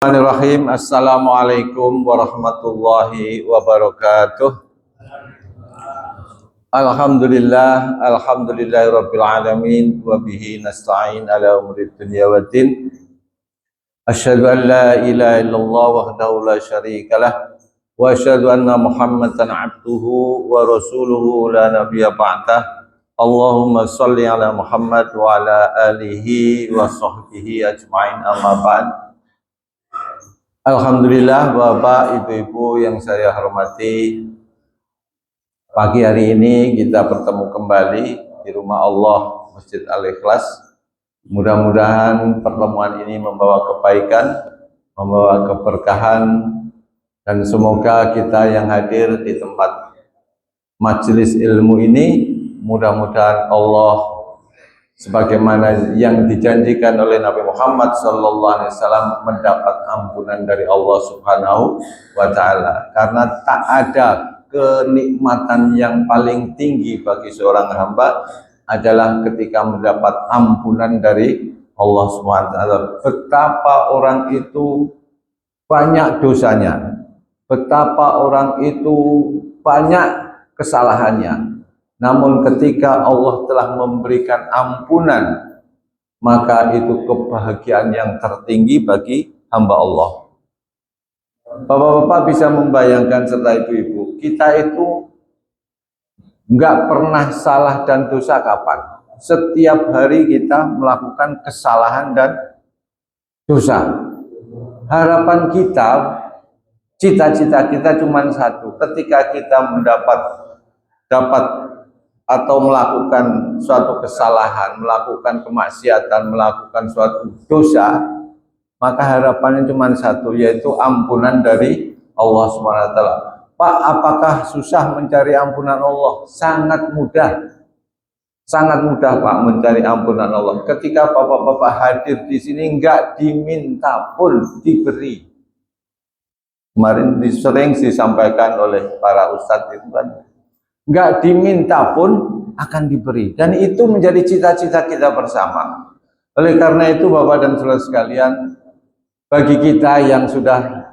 Bismillahirrahmanirrahim. Assalamualaikum warahmatullahi wabarakatuh. Alhamdulillahirabbil alamin wa bihi nasta'in ala umuri dunya waddin. Asyhadu an la ilaha illallah wahdahu la syarikalah wa asyhadu anna Muhammadan abduhu wa rasuluhu la nabiyya ba'dah. Allahumma shalli ala Muhammad wa ala alihi wa sahbihi ajma'in, amma ba'd. Alhamdulillah, Bapak, Ibu-ibu yang saya hormati, pagi hari ini kita bertemu kembali di rumah Allah, Masjid Al-Ikhlas. Mudah-mudahan pertemuan ini membawa kebaikan, membawa keberkahan, dan semoga kita yang hadir di tempat majelis ilmu ini, mudah-mudahan Allah sebagaimana yang dijanjikan oleh Nabi Muhammad SAW mendapat ampunan dari Allah Subhanahu wa Ta'ala. Karena tak ada kenikmatan yang paling tinggi bagi seorang hamba adalah ketika mendapat ampunan dari Allah Subhanahu wa Ta'ala. Betapa orang itu banyak dosanya, betapa orang itu banyak kesalahannya. Namun ketika Allah telah memberikan ampunan, maka itu kebahagiaan yang tertinggi bagi hamba Allah. Bapak-bapak bisa membayangkan serta ibu-ibu, kita itu nggak pernah salah dan dosa kapan? Setiap hari kita melakukan kesalahan dan dosa. Harapan kita, cita-cita kita cuma satu, ketika kita dapat atau melakukan suatu kesalahan, melakukan kemaksiatan, melakukan suatu dosa, maka harapannya cuma satu, yaitu ampunan dari Allah SWT. Pak, apakah susah mencari ampunan Allah? Sangat mudah. Sangat mudah, Pak, mencari ampunan Allah. Ketika bapak-bapak hadir di sini, enggak diminta pun diberi. Kemarin sering disampaikan oleh para ustadz itu kan, nggak diminta pun akan diberi, dan itu menjadi cita-cita kita bersama. Oleh karena itu, Bapak dan Saudara sekalian, bagi kita yang sudah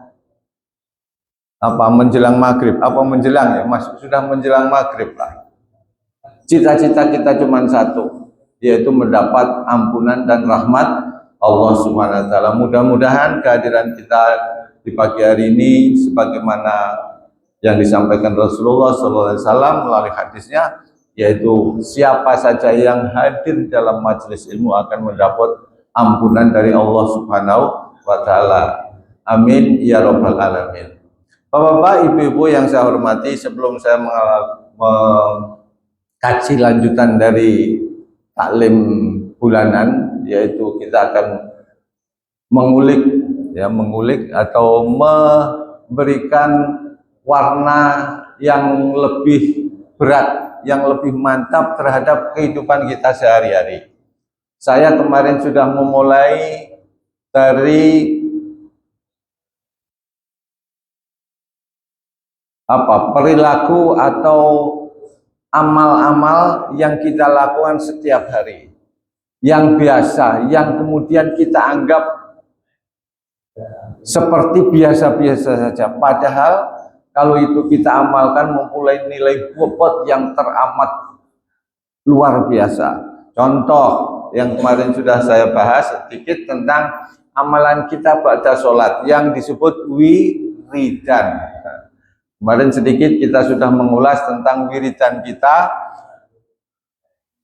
menjelang maghrib, sudah menjelang maghrib lah, cita-cita kita cuma satu, yaitu mendapat ampunan dan rahmat Allah Subhanahu wa Ta'ala. Mudah-mudahan kehadiran kita di pagi hari ini sebagaimana yang disampaikan Rasulullah SAW melalui hadisnya, yaitu siapa saja yang hadir dalam majelis ilmu akan mendapat ampunan dari Allah Subhanahu wa Ta'ala. Amin ya rabbal alamin. Bapak-bapak, ibu-ibu yang saya hormati, sebelum saya mengkaji lanjutan dari taklim bulanan, yaitu kita akan mengulik atau memberikan warna yang lebih berat, yang lebih mantap terhadap kehidupan kita sehari-hari. Saya kemarin sudah memulai dari perilaku atau amal-amal yang kita lakukan setiap hari, yang biasa, yang kemudian kita anggap seperti biasa-biasa saja, padahal kalau itu kita amalkan mempunyai nilai bobot yang teramat luar biasa. Contoh yang kemarin sudah saya bahas sedikit tentang amalan kita pada sholat yang disebut wiridan. Kemarin sedikit kita sudah mengulas tentang wiridan kita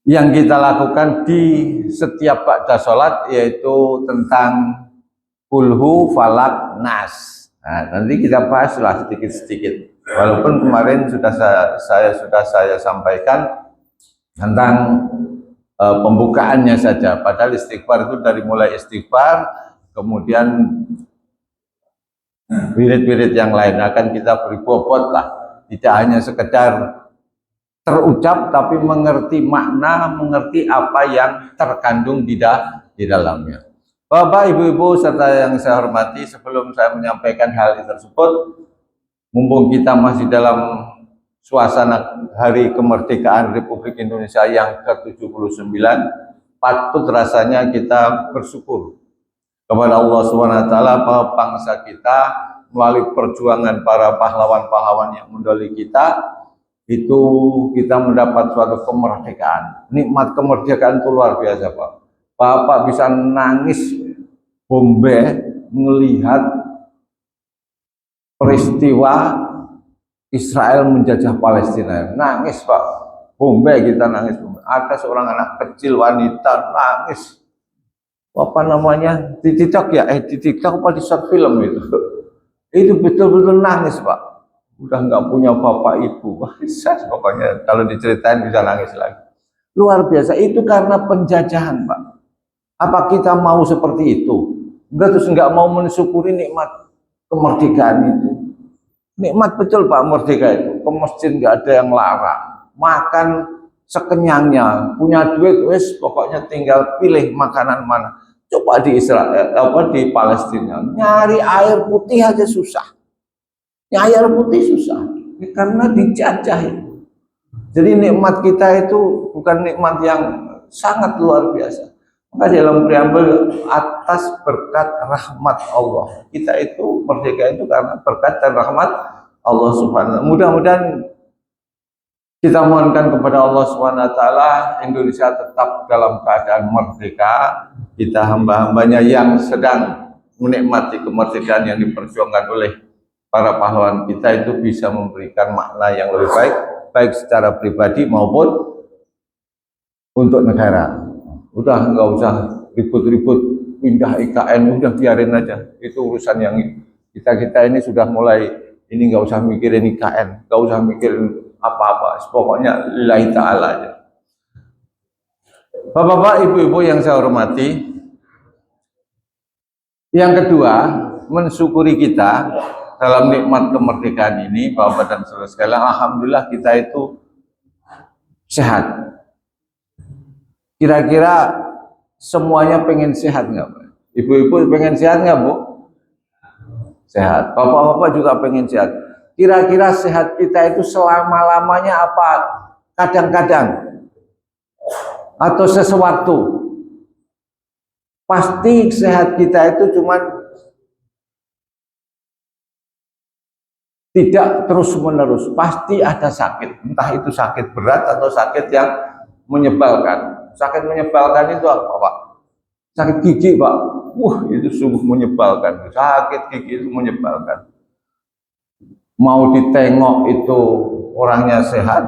yang kita lakukan di setiap pada sholat, yaitu tentang kulhu, falak, nas. Nah, nanti kita bahaslah sedikit-sedikit. Walaupun kemarin sudah saya sampaikan tentang pembukaannya saja. Padahal istighfar itu dari mulai istighfar, kemudian wirid-wirid yang lain akan kita beri bobot lah. Tidak hanya sekedar terucap, tapi mengerti makna, mengerti apa yang terkandung di dalamnya. Bapak, ibu-ibu, serta yang saya hormati, sebelum saya menyampaikan hal tersebut, mumpung kita masih dalam suasana Hari Kemerdekaan Republik Indonesia yang ke-79, patut rasanya kita bersyukur kepada Allah Subhanahu wa taala bahwa bangsa kita melalui perjuangan para pahlawan-pahlawan yang mendahului kita itu kita mendapat suatu kemerdekaan. Nikmat kemerdekaan itu luar biasa, Pak. Bapak bisa nangis bombe melihat peristiwa Israel menjajah Palestina. Nangis, Pak. Bombe kita nangis. Ada seorang anak kecil wanita nangis. Apa namanya? Di TikTok ya? Di TikTok apa di short film itu? Itu betul-betul nangis, Pak. Udah nggak punya bapak ibu. Wah, pokoknya kalau diceritain bisa nangis lagi. Luar biasa. Itu karena penjajahan, Pak. Apa kita mau seperti itu? Enggak, terus nggak mau mensyukuri nikmat kemerdekaan itu. Nikmat betul, Pak, merdeka itu. Ke masjid nggak ada yang larang. Makan sekenyangnya. Punya duit, wes pokoknya tinggal pilih makanan mana. Coba di Israel, di Palestina. Nyari air putih aja susah. Nyari air putih susah. Karena dijajah itu. Jadi nikmat kita itu bukan nikmat yang sangat luar biasa. Maka dalam preambel atas berkat rahmat Allah. Kita itu merdeka itu karena berkat dan rahmat Allah Subhanahu. Mudah-mudahan kita mohonkan kepada Allah Subhanahu wa taala Indonesia tetap dalam keadaan merdeka. Kita hamba-hambanya yang sedang menikmati kemerdekaan yang diperjuangkan oleh para pahlawan kita itu bisa memberikan makna yang lebih baik, baik secara pribadi maupun untuk negara. Udah nggak usah ribut-ribut pindah IKN, udah biarin aja. Itu urusan yang kita ini sudah mulai ini, nggak usah mikirin IKN, nggak usah mikirin apa-apa. Pokoknya lillahi ta'ala aja. Bapak-bapak, ibu-ibu yang saya hormati, yang kedua, mensyukuri kita dalam nikmat kemerdekaan ini, Bapak dan Saudara sekalian, alhamdulillah kita itu sehat. Kira-kira semuanya pengen sehat nggak, Pak? Ibu-ibu pengen sehat nggak, Bu? Sehat. Bapak-bapak juga pengen sehat. Kira-kira sehat kita itu selama-lamanya apa? Kadang-kadang atau sesuatu? Pasti sehat kita itu cuman tidak terus-menerus. Pasti ada sakit. Entah itu sakit berat atau sakit yang menyebalkan. Sakit menyebalkan itu apa, Pak? Sakit gigi, Pak. Wah, itu sungguh menyebalkan. Sakit gigi itu menyebalkan. Mau ditengok itu orangnya sehat,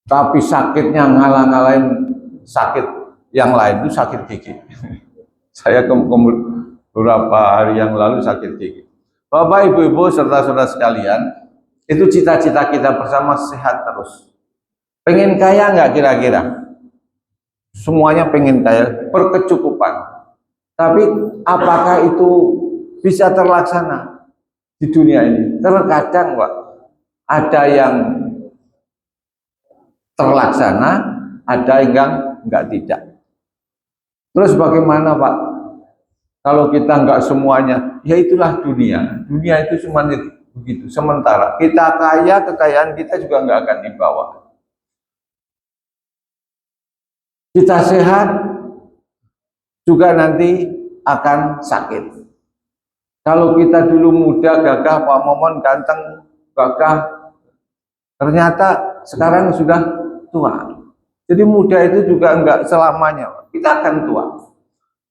tapi sakitnya ngalah-ngalahin sakit yang lain, itu sakit gigi. Saya beberapa hari yang lalu sakit gigi. Bapak, ibu-ibu, serta saudara sekalian, itu cita-cita kita bersama sehat terus. Pengen kaya nggak kira-kira? Semuanya pengen kaya, berkecukupan. Tapi apakah itu bisa terlaksana di dunia ini? Terkadang, Pak, ada yang terlaksana, ada yang enggak tidak. Terus bagaimana, Pak? Kalau kita enggak semuanya, ya itulah dunia. Dunia itu cuma begitu, sementara. Kita kaya, kekayaan kita juga enggak akan dibawa. Kita sehat, juga nanti akan sakit. Kalau kita dulu muda, gagah, Pak Momon, ganteng, gagah, ternyata sekarang sudah tua. Jadi muda itu juga enggak selamanya, kita akan tua.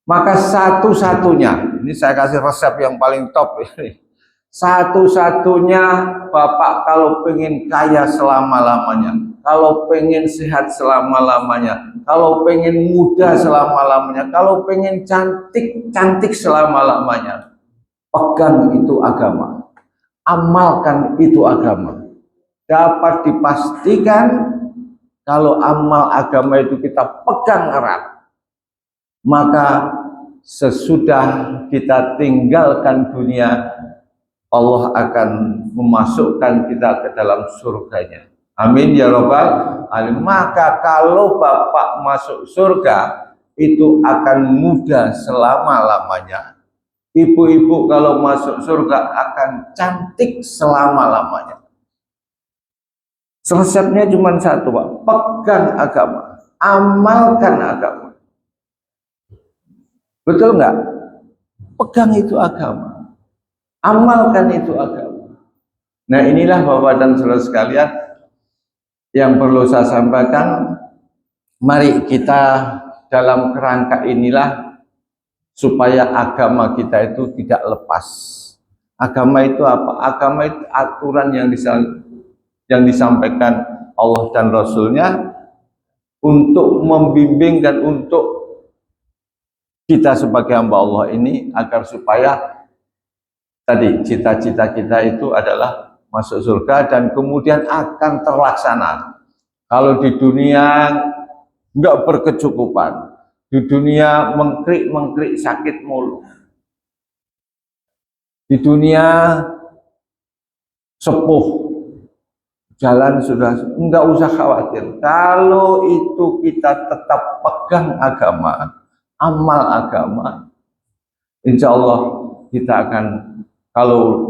Maka satu-satunya, ini saya kasih resep yang paling top ini. Satu-satunya Bapak kalau pengen kaya selama-lamanya, kalau pengen sehat selama-lamanya, kalau pengen muda selama-lamanya, kalau pengen cantik selama-lamanya, pegang itu agama, amalkan itu agama. Dapat dipastikan kalau amal agama itu kita pegang erat, maka sesudah kita tinggalkan dunia, Allah akan memasukkan kita ke dalam surganya. Amin ya Rabbal alamin. Maka kalau Bapak masuk surga, itu akan muda selama-lamanya. Ibu-ibu kalau masuk surga akan cantik selama-lamanya. Resepnya cuma satu, Pak. Pegang agama, amalkan agama. Betul nggak? Pegang itu agama, amalkan itu agama. Nah inilah Bapak dan Saudara sekalian yang perlu saya sampaikan. Mari kita dalam kerangka inilah supaya agama kita itu tidak lepas. Agama itu apa? Agama itu aturan yang disampaikan Allah dan Rasulnya untuk membimbing dan untuk kita sebagai hamba Allah ini agar supaya tadi cita-cita kita itu adalah masuk surga dan kemudian akan terlaksana. Kalau di dunia nggak berkecukupan, di dunia mengkrik sakit mulu, di dunia sepuh jalan sudah, nggak usah khawatir. Kalau itu kita tetap pegang agama, amal agama, insya Allah kita akan, kalau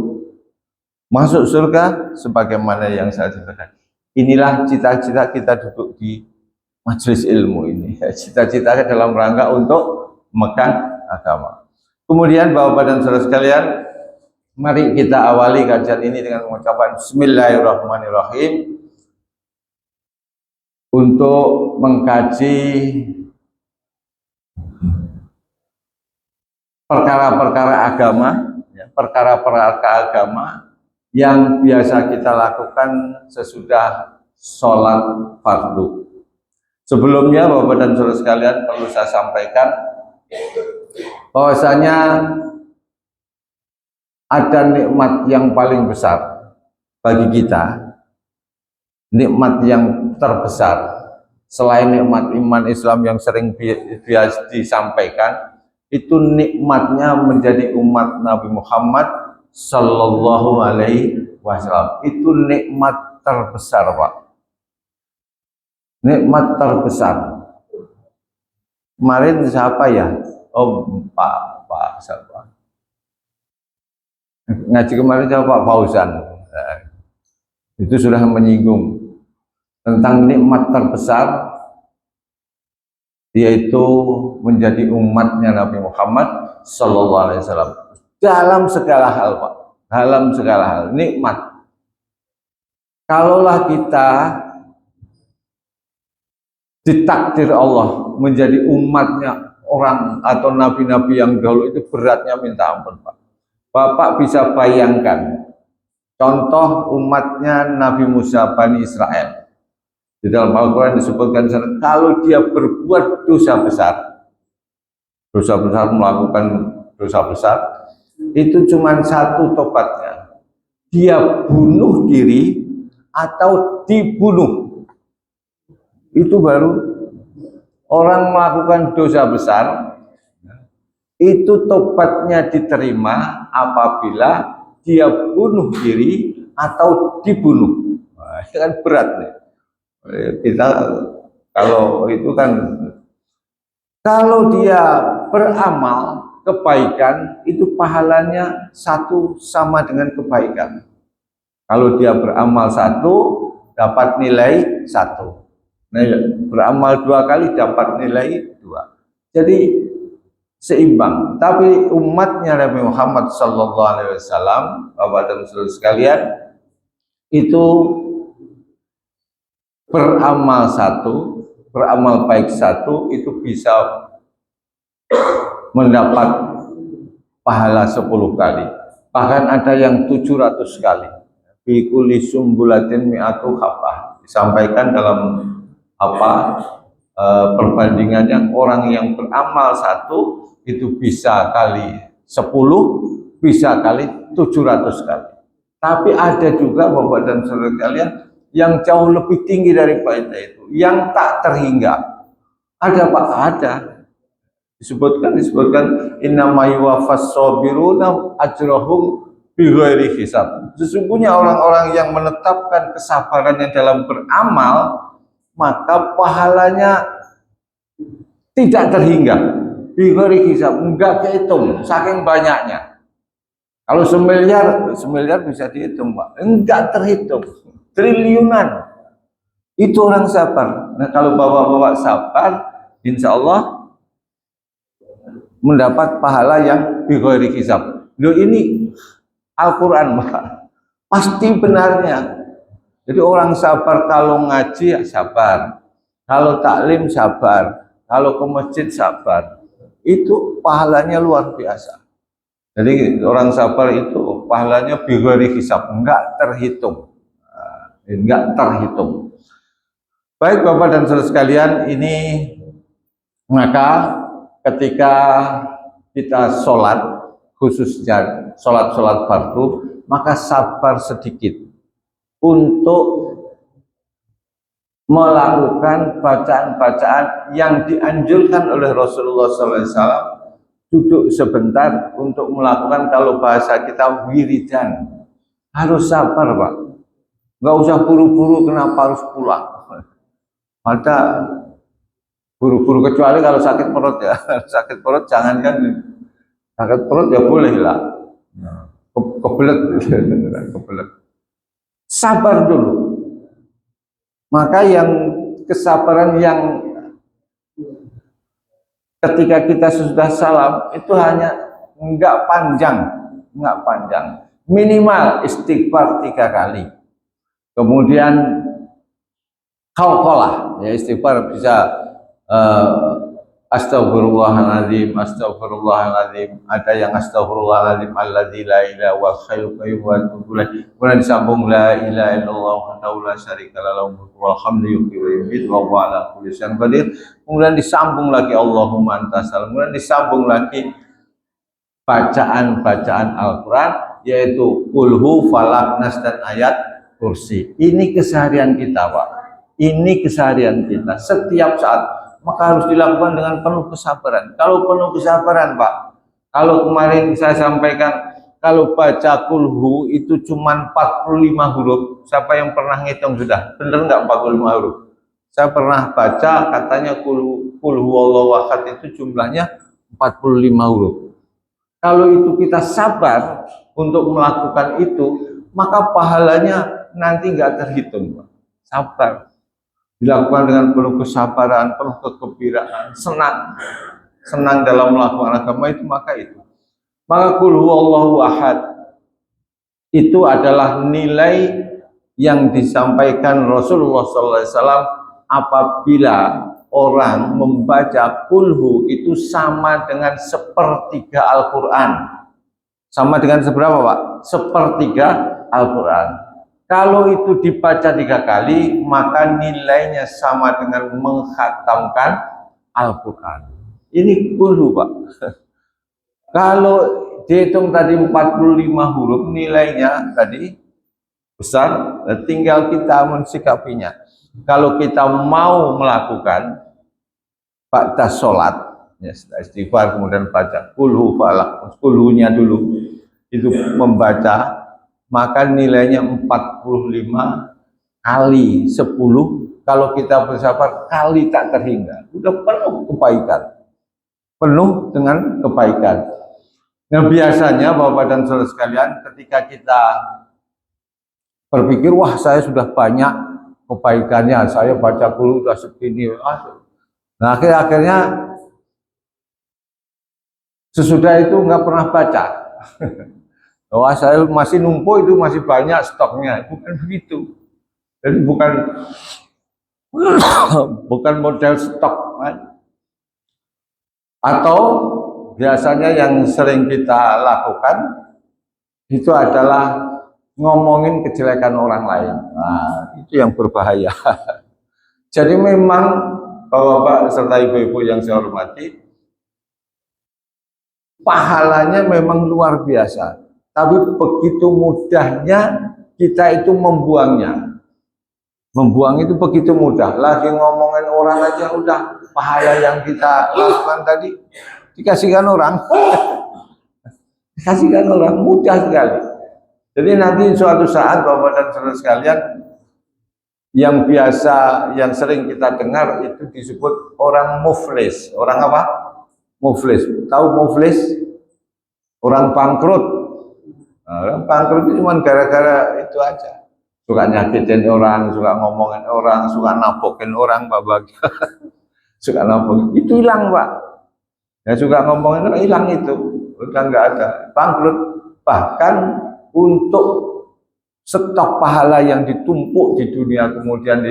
masuk surga sebagaimana yang saya ceritakan. Inilah cita-cita kita duduk di majelis ilmu ini. Cita-cita dalam rangka untuk memegang agama. Kemudian Bapak dan Saudara sekalian, mari kita awali kajian ini dengan mengucapkan Bismillahirrahmanirrahim untuk mengkaji perkara-perkara agama, perkara-perkara agama yang biasa kita lakukan sesudah sholat fardu. Sebelumnya Bapak dan Saudara sekalian perlu saya sampaikan bahwasanya ada nikmat yang paling besar bagi kita, nikmat yang terbesar selain nikmat iman Islam yang sering biasa disampaikan, itu nikmatnya menjadi umat Nabi Muhammad Sallallahu Alaihi Wasallam. Itu nikmat terbesar, Pak. Nikmat terbesar. Kemarin siapa ya? Oh, Pak siapa? Ngaji kemarin siapa? Pak Fauzan. Itu sudah menyinggung tentang nikmat terbesar, yaitu menjadi umatnya Nabi Muhammad Sallallahu Alaihi Wasallam dalam segala hal, Pak. Dalam segala hal, nikmat. Kalaulah kita ditakdir Allah menjadi umatnya orang atau nabi-nabi yang dahulu, itu beratnya minta ampun, Pak. Bapak bisa bayangkan contoh umatnya Nabi Musa Bani Israel. Di dalam Al-Quran disebutkan kalau dia berbuat dosa besar melakukan dosa besar, itu cuma satu tobatnya, dia bunuh diri atau dibunuh. Itu baru orang melakukan dosa besar, itu tobatnya diterima apabila dia bunuh diri atau dibunuh. Nah, itu kan berat nih. Kita kalau itu kan, kalau dia beramal kebaikan, itu pahalanya satu sama dengan kebaikan. Kalau dia beramal satu, dapat nilai satu. Nah, beramal dua kali dapat nilai dua. Jadi seimbang. Tapi umatnya Nabi Muhammad Sallallahu Alaihi Wasallam, Bapak dan Saudara sekalian, itu beramal satu, beramal baik satu, itu bisa mendapat pahala 10 kali. Bahkan ada yang 700 kali. Bi kulli sumbulatin mi'atu habbah. Disampaikan dalam perbandingannya, orang yang beramal satu itu bisa kali 10, bisa kali 700 kali. Tapi ada juga Bapak dan Saudara kalian yang jauh lebih tinggi daripada itu, yang tak terhingga. Ada, Pak, ada. Disebutkan innama yuwaffas sabiruna ajrahum bighairi hisab. Sesungguhnya orang-orang yang menetapkan kesabarannya dalam beramal, maka pahalanya tidak terhingga. Bighairi hisab, enggak kehitung saking banyaknya. Kalau semiliar bisa dihitung, Pak. Enggak terhitung. Triliunan. Itu orang sabar. Nah, kalau bapak-bapak sabar, insya Allah mendapat pahala yang bighairi hisab. Loh, ini Al-Quran, Pak. Pasti benarnya. Jadi orang sabar kalau ngaji ya sabar, kalau taklim sabar, kalau ke masjid sabar. Itu pahalanya luar biasa. Jadi orang sabar itu pahalanya bighairi hisab, enggak terhitung. Enggak terhitung. Baik Bapak dan Saudara sekalian, ini maka ketika kita sholat, khususnya sholat-sholat fardu, maka sabar sedikit untuk melakukan bacaan-bacaan yang dianjurkan oleh Rasulullah SAW. Duduk sebentar untuk melakukan, kalau bahasa kita, wiridan. Harus sabar, Pak. Nggak usah buru-buru, kenapa harus pulang? Ada buru-buru, kecuali kalau sakit perut ya. Sakit perut jangankan, sakit perut ya boleh lah. Kebelet, kebelet. Sabar dulu. Maka yang kesabaran yang ketika kita sudah salam itu hanya enggak panjang, minimal istighfar 3 kali. Kemudian qalqalah, ya istighfar bisa astagfirullahaladzim, astagfirullahaladzim, ada yang astagfirullahaladzim alladzi la ilaha wa khayrul qayyum wa atubu ilaih. Kemudian disambung la ilaha illallah wahdahu la syarika lahu wal hamdu yuhyi wa yumiitu wa huwa ala kulli syai'in qadir. Kemudian disambung lagi Allahumma antas salam. Kemudian disambung lagi bacaan-bacaan Al-Qur'an, yaitu kulhu, falaq, nas, dan ayat kursi. Ini keseharian kita, Pak. Ini keseharian kita setiap saat. Maka harus dilakukan dengan penuh kesabaran. Kalau penuh kesabaran, Pak, kalau kemarin saya sampaikan, kalau baca kulhu itu cuma 45 huruf. Siapa yang pernah ngitung sudah? Bener nggak 45 huruf? Saya pernah baca, katanya kulhu wallahu ahad itu jumlahnya 45 huruf. Kalau itu kita sabar untuk melakukan itu, maka pahalanya nanti nggak terhitung, Pak. Sabar. Dilakukan dengan penuh kesabaran, penuh kegembiraan, senang dalam melakukan agama itu, maka itu. Maka qul huwallahu ahad itu adalah nilai yang disampaikan Rasulullah SAW apabila orang membaca kulhu itu sama dengan sepertiga Al-Quran. Sama dengan seberapa, Pak? Sepertiga Al-Quran. Kalau itu dibaca 3 kali, maka nilainya sama dengan menghatamkan Al-Quran. Ini kulhu, Pak. Kalau dihitung tadi 45 huruf, nilainya tadi besar, tinggal kita mensikapinya. Kalau kita mau melakukan ba'da sholat, ya, istighfar, kemudian baca kulhu, falaq, kulhunya dulu, itu membaca, maka nilainya 45 kali 10. Kalau kita bersabar kali tak terhingga, sudah penuh kebaikan, penuh dengan kebaikan. Nah, biasanya Bapak dan Saudara sekalian, ketika kita berpikir, wah saya sudah banyak kebaikannya, saya baca kulhu sudah segini, nah akhirnya sesudah itu nggak pernah baca. Wah saya masih numpuk, itu masih banyak stoknya. Bukan begitu. Jadi bukan model stok, kan? Atau biasanya yang sering kita lakukan itu adalah ngomongin kejelekan orang lain. Nah, itu yang berbahaya. Jadi memang Bapak serta Ibu-ibu yang saya hormati, pahalanya memang luar biasa. Tapi begitu mudahnya kita itu membuangnya. Membuang itu begitu mudah. Lagi ngomongin orang aja udah pahala yang kita lakukan tadi dikasihkan orang. Dikasihkan orang, mudah sekali. Jadi nanti suatu saat Bapak dan Saudara sekalian, yang biasa, yang sering kita dengar itu disebut orang muflis. Orang apa? Muflis. Tahu muflis? Orang bangkrut. Nah, orang bangkrut itu cuma gara-gara itu aja. Suka nyakitin orang, suka ngomongin orang, suka nabokin orang, Bapak. Suka nabokin. Itu hilang, Pak. Ya juga ngomongin hilang itu, udah nggak ada, bangkrut. Bahkan untuk stok pahala yang ditumpuk di dunia kemudian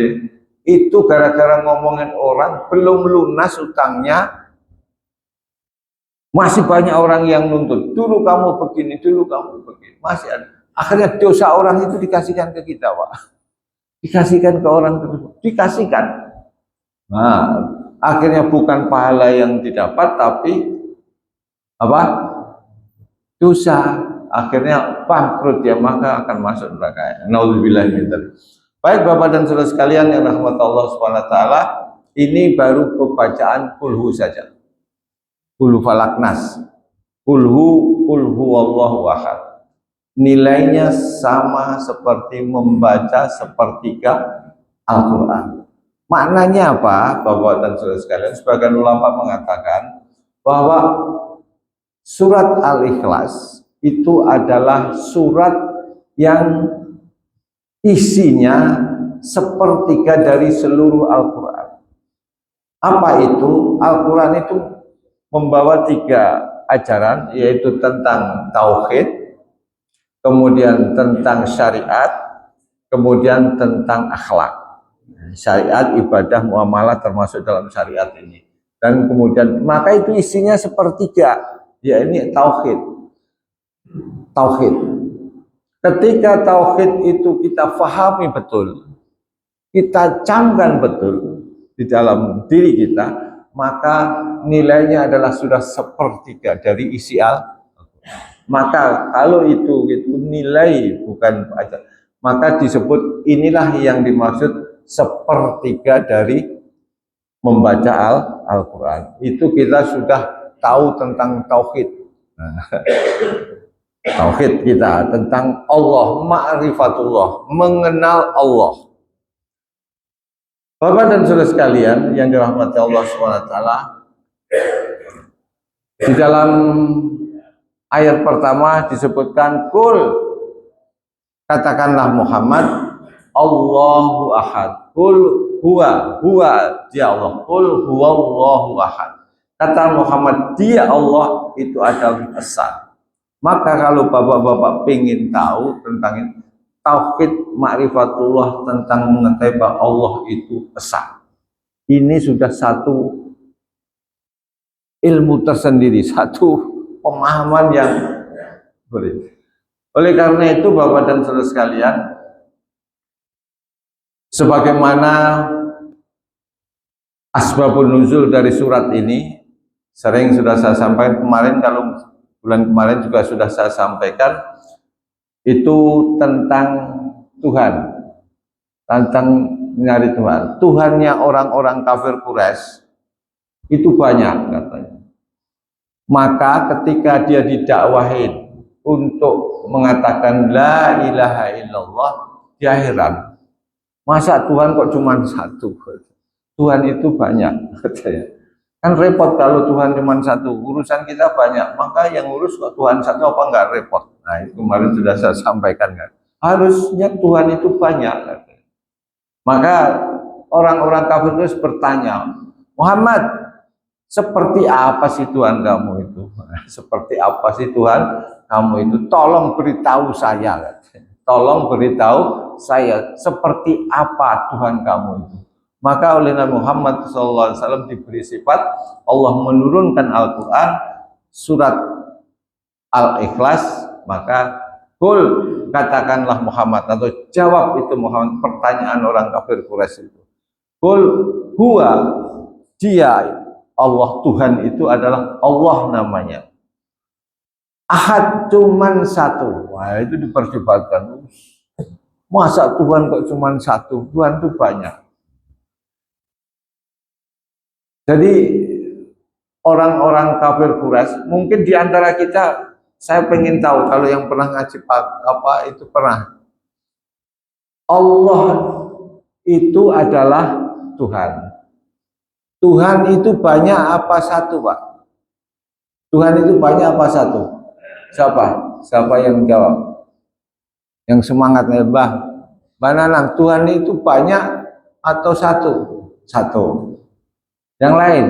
itu gara-gara ngomongin orang belum lunas utangnya, masih banyak orang yang nuntut. Dulu kamu begini, dulu kamu begini, masih ada. Akhirnya dosa orang itu dikasihkan ke kita, Pak. Dikasihkan ke orang tersebut, dikasihkan. Nah, akhirnya bukan pahala yang didapat, tapi apa? Dosa. Akhirnya bangkrut ya, maka akan masuk neraka. Nauzubillah min dzalik. Baik Bapak dan Saudara sekalian yang rahmat Allah Subhanahu wa taala, ini baru pembacaan kulhu saja. Kulhu falak nas. Kulhu wallahu ahad. Nilainya sama seperti membaca sepertiga Al-Quran. Maknanya apa, Bapak dan Saudara sekalian? Sebagian ulama mengatakan bahwa surat Al-Ikhlas itu adalah surat yang isinya sepertiga dari seluruh Al-Quran. Apa itu? Al-Quran itu membawa 3 ajaran, yaitu tentang tauhid, kemudian tentang syariat, kemudian tentang akhlak. Syariat, ibadah, muamalah termasuk dalam syariat ini. Dan kemudian maka itu isinya sepertiga, ya ini tauhid. Tauhid. Ketika tauhid itu kita fahami betul, kita camkan betul di dalam diri kita, maka nilainya adalah sudah sepertiga dari isi Maka kalau itu nilai bukan aja, maka disebut inilah yang dimaksud sepertiga dari membaca Al-Quran. Itu kita sudah tahu tentang tauhid. Tauhid kita tentang Allah, ma'rifatullah, mengenal Allah. Bapak dan Saudara sekalian yang dirahmati Allah SWT, di dalam ayat pertama disebutkan kul, katakanlah Muhammad, Allahu ahad. Kul huwa dia Allah. Kul huwallahu ahad. Kata Muhammad, dia Allah itu adalah esa. Maka kalau bapak-bapak ingin tahu tentang tauhid ma'rifatullah, tentang mengetahui bahwa Allah itu esa, ini sudah satu ilmu tersendiri, satu pemahaman yang boleh. Oleh karena itu Bapak dan Saudara sekalian, sebagaimana asbabun nuzul dari surat ini sering sudah saya sampaikan kemarin, kalau bulan kemarin juga sudah saya sampaikan, itu tentang Tuhan, tentang nyari Tuhan. Tuhannya orang-orang kafir Quraisy itu banyak katanya. Maka ketika dia didakwahin untuk mengatakan la ilaha illallah, dia heran, masa Tuhan kok cuma satu? Tuhan itu banyak katanya. Kan repot kalau Tuhan cuma satu, urusan kita banyak, maka yang urus kok Tuhan satu, apa enggak repot? Nah itu kemarin sudah saya sampaikan kan, harusnya Tuhan itu banyak katanya. Maka orang-orang kafir itu bertanya, Muhammad, seperti apa sih Tuhan kamu itu? Seperti apa sih Tuhan kamu itu? Tolong beritahu saya katanya. Tolong beritahu saya seperti apa Tuhan kamu itu. Maka oleh Nabi Muhammad SAW diberi sifat, Allah menurunkan Al-Quran surat Al-Ikhlas, maka kul, katakanlah Muhammad, atau jawab itu Muhammad pertanyaan orang kafir Quraisy itu. Kul huwa, dia Allah, Tuhan itu adalah Allah namanya. Ahad, cuman satu. Wah itu diperdebatkan. Masa Tuhan kok cuman satu? Tuhan itu banyak. Jadi orang-orang kafir Quraisy, mungkin di antara kita, saya pengen tahu kalau yang pernah ngaji apa itu pernah. Allah itu adalah Tuhan. Tuhan itu banyak apa satu, Pak? Tuhan itu banyak apa satu? Siapa? Siapa yang jawab? Yang semangatnya, Mbah Nanang, Tuhan itu banyak atau satu? Satu. Yang lain?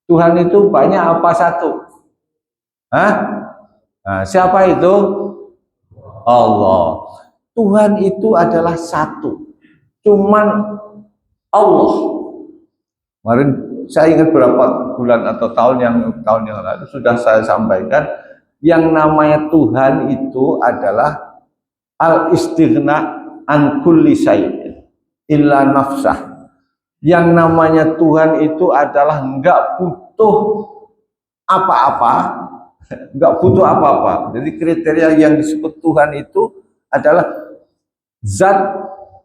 Tuhan itu banyak apa satu? Hah? Nah, siapa itu? Allah. Tuhan itu adalah satu. Cuman Allah. Kemarin saya ingat berapa bulan atau tahun yang lalu sudah saya sampaikan, yang namanya Tuhan itu adalah al-istighna an kulli syai'in illa nafsah. Yang namanya Tuhan itu adalah enggak butuh apa-apa, enggak butuh apa-apa. Jadi kriteria yang disebut Tuhan itu adalah zat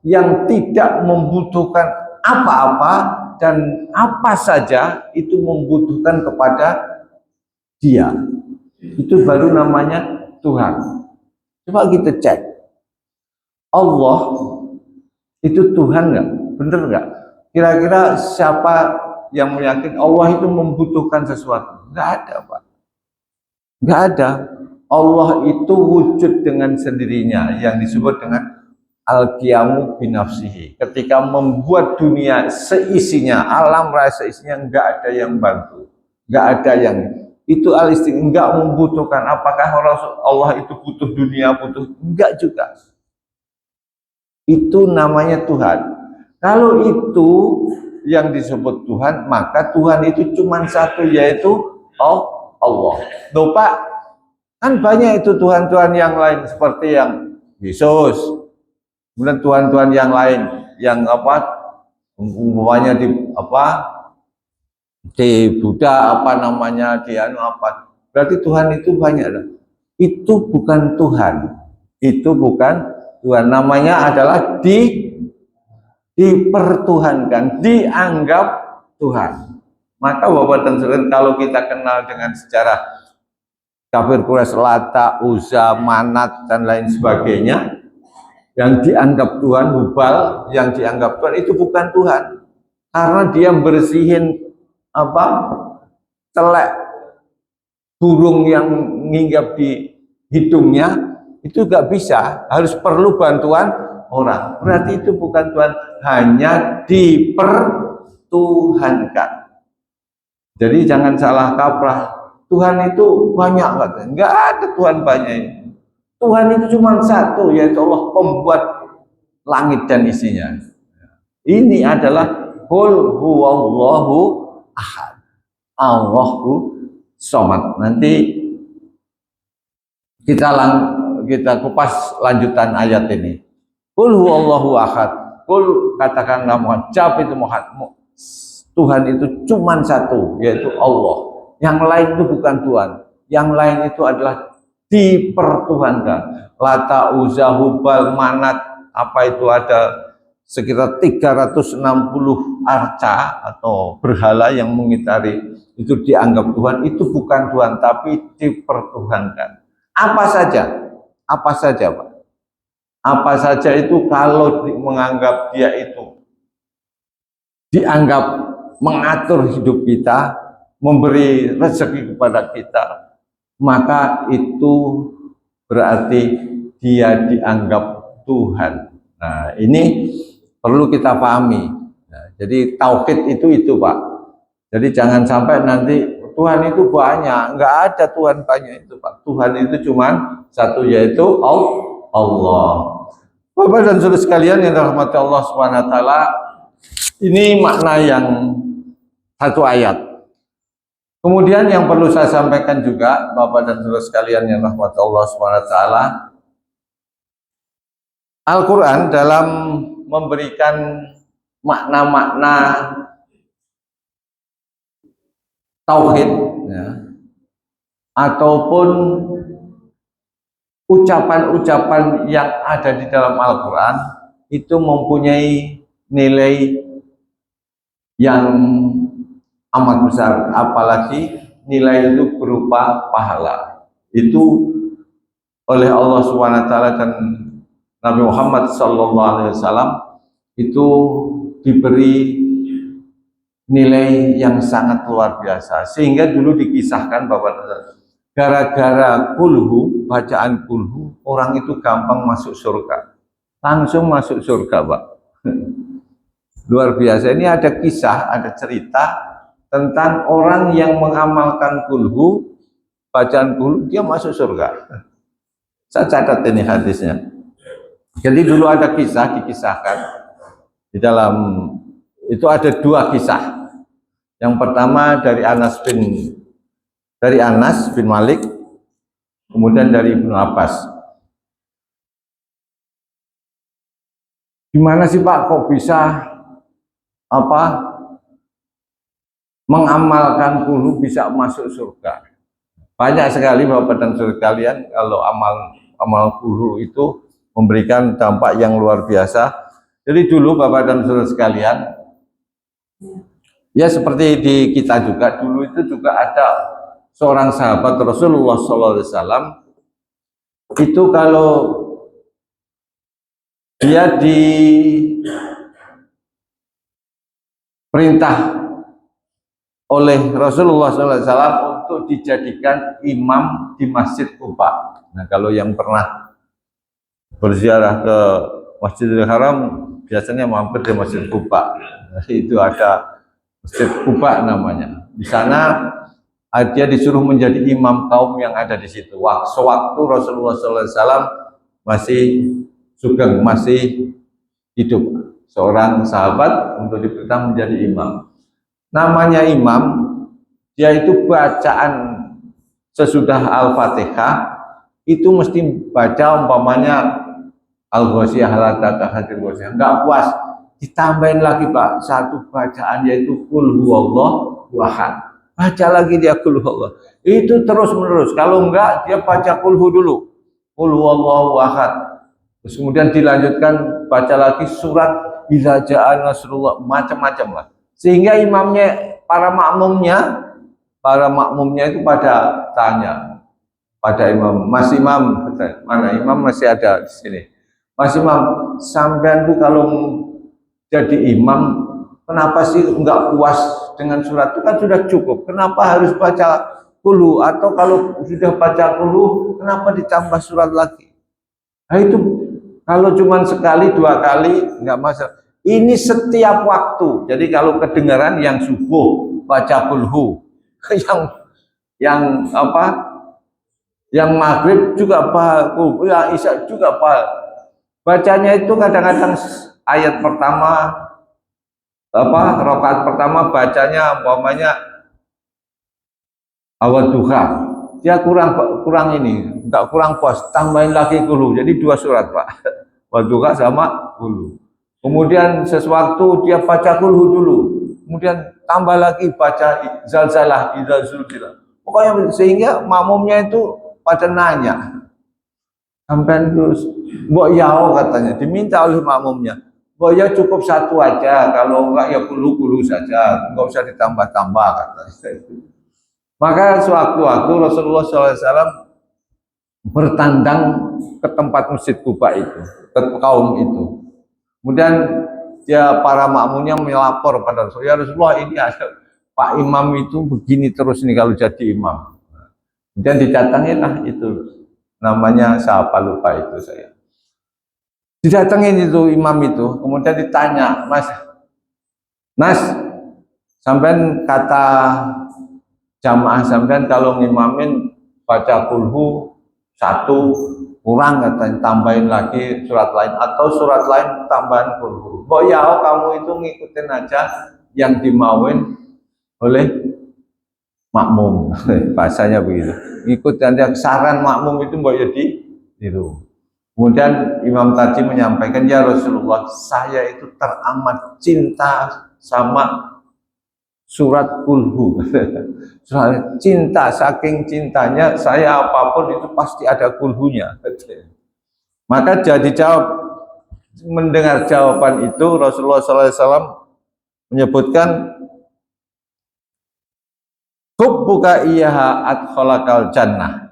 yang tidak membutuhkan apa-apa dan apa saja itu membutuhkan kepada Dia. Itu baru namanya Tuhan. Coba kita cek, Allah itu Tuhan nggak? Bener nggak? Kira-kira siapa yang meyakini Allah itu membutuhkan sesuatu? Nggak ada, Pak. Nggak ada. Allah itu wujud dengan sendirinya, yang disebut dengan al-qiyamu binafsihi. Ketika membuat dunia seisinya, alam raya seisinya, nggak ada yang bantu, nggak ada yang itu al-istighna, nggak membutuhkan. Apakah Allah itu butuh dunia, butuh? Enggak juga. Itu namanya Tuhan. Kalau itu yang disebut Tuhan, maka Tuhan itu cuma satu, yaitu Allah. Loh Pak, kan banyak itu Tuhan-Tuhan yang lain, seperti yang Yesus, kemudian Tuhan-Tuhan yang lain, yang apa, umpamanya di Buddha, apa namanya, di apa. Berarti Tuhan itu banyak. Itu bukan Tuhan. Itu bukan Tuhan. Namanya adalah dipertuhankan, dianggap Tuhan. Maka Bapak dan Saudara, kalau kita kenal dengan sejarah kafir Quraisy, Lata, Uzza, Manat dan lain sebagainya, yang dianggap Tuhan, Hubal yang dianggap Tuhan, itu bukan Tuhan, karena dia bersihin telek burung yang nginggap di hidungnya, itu gak bisa, harus perlu bantuan orang. Berarti itu bukan Tuhan, hanya dipertuhankan. Jadi jangan salah kaprah, Tuhan itu banyak katanya. Enggak ada Tuhan banyak. Tuhan itu cuma satu, yaitu Allah, pembuat langit dan isinya. Ini adalah qul huwallahu ahad, Allahu somad. Nanti kita kupas lanjutan ayat ini. Qul huwallahu ahad, qul katakanlah Muhammad, jawab itu Muhammad, Tuhan itu cuma satu, yaitu Allah. Yang lain itu bukan Tuhan. Yang lain itu adalah dipertuhankan. Lata, Uzza, Hubal, Manat, apa itu, ada sekitar 360 arca atau berhala yang mengitari, itu dianggap Tuhan. Itu bukan Tuhan, tapi dipertuhankan. Apa saja? Apa saja, Pak? Apa saja itu kalau menganggap dia itu dianggap mengatur hidup kita, memberi rezeki kepada kita, maka itu berarti dia dianggap Tuhan. Nah, ini perlu kita pahami. Nah, jadi tauhid itu Pak. Jadi jangan sampai nanti Tuhan itu banyak, enggak ada Tuhan banyak itu Pak. Tuhan itu cuma satu, yaitu Allah. Bapak dan Saudara sekalian yang dirahmati Allah Subhanahu wa taala, ini makna yang satu ayat. Kemudian yang perlu saya sampaikan juga, Bapak dan Saudara sekalian yang dirahmati Allah Subhanahu wa taala, Al-Qur'an dalam memberikan makna-makna tauhid, ya, ataupun ucapan-ucapan yang ada di dalam Al-Quran itu mempunyai nilai yang amat besar, apalagi nilai itu berupa pahala. Itu oleh Allah SWT dan Nabi Muhammad SAW itu diberi nilai yang sangat luar biasa, sehingga dulu dikisahkan bahwa gara-gara kulhu, bacaan kulhu, orang itu gampang masuk surga, langsung masuk surga Pak. Luar biasa. Ini ada kisah, ada cerita tentang orang yang mengamalkan kulhu, bacaan kulhu, dia masuk surga. Saya catat ini hadisnya. Jadi dulu ada kisah dikisahkan di dalam itu ada dua kisah. Yang pertama dari Anas bin Malik, kemudian dari Ibnu Abbas. Gimana sih Pak kok bisa mengamalkan kulhu bisa masuk surga? Banyak sekali Bapak dan Saudara sekalian, kalau amal kulhu itu memberikan dampak yang luar biasa. Jadi dulu Bapak dan Saudara sekalian, ya seperti di kita juga, dulu itu juga ada seorang sahabat Rasulullah SAW, itu kalau dia diperintah oleh Rasulullah SAW untuk dijadikan imam di Masjid Quba. Nah, kalau yang pernah berziarah ke Masjidil Haram biasanya mampir di Masjid Quba. Nah, itu ada Masjid Quba namanya. Di sana dia disuruh menjadi imam kaum yang ada di situ. Sewaktu Rasulullah SAW masih sugeng, masih hidup, seorang sahabat untuk diperintah menjadi imam. Namanya imam, dia itu bacaan sesudah Al-Fatihah itu mesti baca umpamanya Al-Ghasyiyah enggak puas, ditambahin lagi Pak satu bacaan yaitu Qul huwallahu ahad. Baca lagi dia Qul huwallahu. Itu terus menerus. Kalau enggak dia baca Qul hu dulu. Qul huwallahu ahad. Terus kemudian dilanjutkan baca lagi surat Idza Jaa Nasrullah, macam-macam lah. Sehingga imamnya, para makmumnya itu pada tanya pada imam, Mas Imam, mana imam masih ada di sini. Mas Imam, sampean tuh kalau jadi imam, kenapa sih enggak puas dengan surat itu kan sudah cukup? Kenapa harus baca kulu? Atau kalau sudah baca kulu, kenapa ditambah surat lagi? Nah itu kalau cuma sekali dua kali enggak masalah. Ini setiap waktu. Jadi kalau kedengaran yang subuh baca kulhu, yang maghrib juga kulhu, yang isya juga bacanya itu kadang-kadang ayat pertama rakaat pertama bacanya umpamanya awal duha, dia kurang ini, enggak kurang puas, tambahin lagi kulhu. Jadi dua surat Pak, awal duha sama kulhu. Kemudian sesuatu dia baca kulhu dulu, kemudian tambah lagi baca zalzalah, idza zulzilah. Pokoknya sehingga makmumnya itu pada nanya, sampai terus mbok yao katanya, diminta oleh makmumnya, mbok ya cukup satu aja, kalau enggak ya kulhu saja, enggak usah ditambah-tambah katanya. Maka sewaktu-waktu Rasulullah SAW bertandang ke tempat Masjid Quba itu, ke kaum itu. Kemudian para makmumnya melapor pada Rasulullah, ya Rasulullah ini ada Pak Imam itu begini terus nih kalau jadi imam. Kemudian didatangin lah itu, namanya siapa lupa itu saya. Didatangin itu imam itu, kemudian ditanya, Mas, sampean kata jamaah sampean kalau ngimamin baca kulhu satu kurang katanya, tambahin lagi surat lain atau surat lain tambahan kulhu. Ya kamu itu ngikutin aja yang dimauin oleh makmum. Bahasanya begitu. Ngikutin aja saran makmum itu ya ditiru. Kemudian Imam tadi menyampaikan, ya Rasulullah, saya itu teramat cinta sama surat kulhu. Cinta, saking cintanya saya apapun itu pasti ada kulhunya. Maka jadi mendengar jawaban itu Rasulullah SAW menyebutkan, hubbuka iyaha adkhalakal jannah.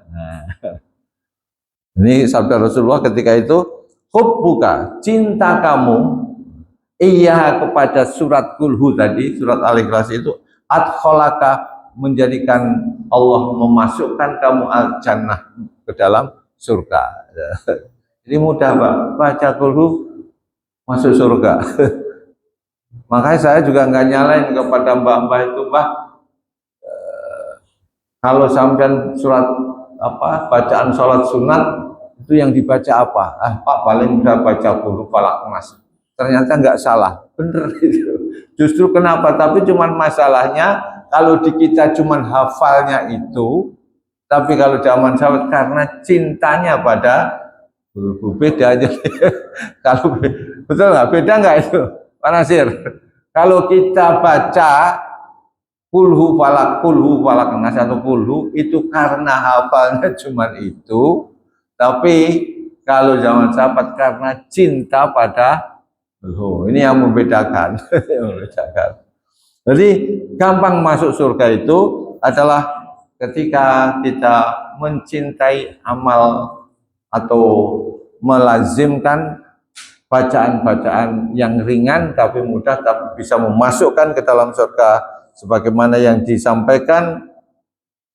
Ini sabda Rasulullah ketika itu, hubbuka, cinta kamu iya kepada surat kulhu tadi, surat Al-Ikhlas itu, adkhalaka, menjadikan Allah memasukkan kamu al-jannah, ke dalam surga. Jadi mudah Pak, baca kulhu masuk surga. Makanya saya juga nggak nyalain kepada mbah-mbah itu, Mbah Kalau sampean surat apa bacaan sholat sunat itu yang dibaca apa? Ah Pak paling bisa baca dulu Falak Nas. Ternyata nggak salah, bener itu. Justru kenapa? Tapi cuman masalahnya kalau di kita cuman hafalnya itu, tapi kalau zaman sahabat karena cintanya pada guru beda aja. Kalau betul nggak? Beda nggak itu, Pak Nasir? Kalau kita baca kulhu falak nas atau kulhu itu karena hafalnya cuman itu, tapi kalau zaman sahabat karena cinta pada kulhu. Ini yang membedakan. Yang membedakan. Jadi gampang masuk surga itu adalah ketika kita mencintai amal atau melazimkan bacaan-bacaan yang ringan tapi mudah tapi bisa memasukkan ke dalam surga sebagaimana yang disampaikan